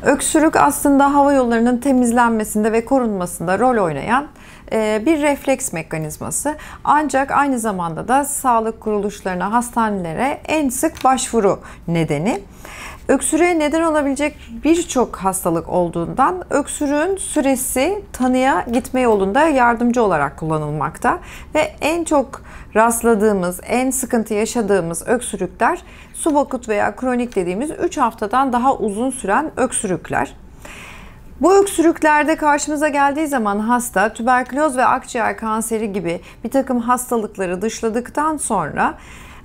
Öksürük aslında hava yollarının temizlenmesinde ve korunmasında rol oynayan bir refleks mekanizması. Ancak aynı zamanda da sağlık kuruluşlarına, hastanelere en sık başvuru nedeni. Öksürüğe neden olabilecek birçok hastalık olduğundan öksürüğün süresi tanıya gitme yolunda yardımcı olarak kullanılmakta ve en çok rastladığımız, en sıkıntı yaşadığımız öksürükler subakut veya kronik dediğimiz 3 haftadan daha uzun süren öksürükler. Bu öksürüklerde karşımıza geldiği zaman hasta tüberküloz ve akciğer kanseri gibi bir takım hastalıkları dışladıktan sonra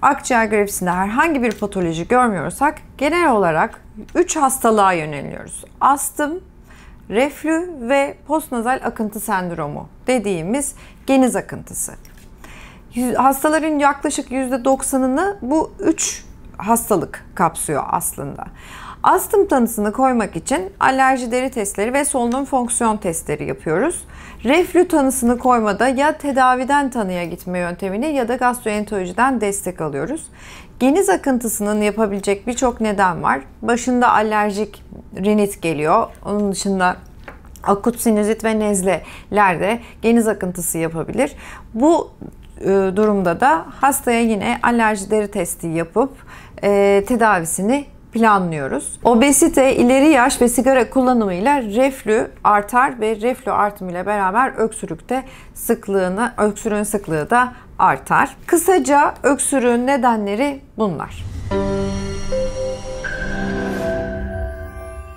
akciğer grafisinde herhangi bir patoloji görmüyorsak genel olarak 3 hastalığa yöneliyoruz. Astım, reflü ve postnazal akıntı sendromu dediğimiz geniz akıntısı. Hastaların yaklaşık %90'ını bu 3 hastalık kapsıyor aslında. Astım tanısını koymak için alerji deri testleri ve solunum fonksiyon testleri yapıyoruz. Reflü tanısını koymada ya tedaviden tanıya gitme yöntemini ya da gastroenterolojiden destek alıyoruz. Geniz akıntısının yapabilecek birçok neden var. Başında alerjik rinit geliyor. Onun dışında akut sinüzit ve nezleler de geniz akıntısı yapabilir. Bu durumda da hastaya yine alerji deri testi yapıp tedavisini planlıyoruz. Obezite, ileri yaş ve sigara kullanımıyla reflü artar ve reflü artımıyla beraber öksürüğün sıklığı da artar. Kısaca öksürüğün nedenleri bunlar.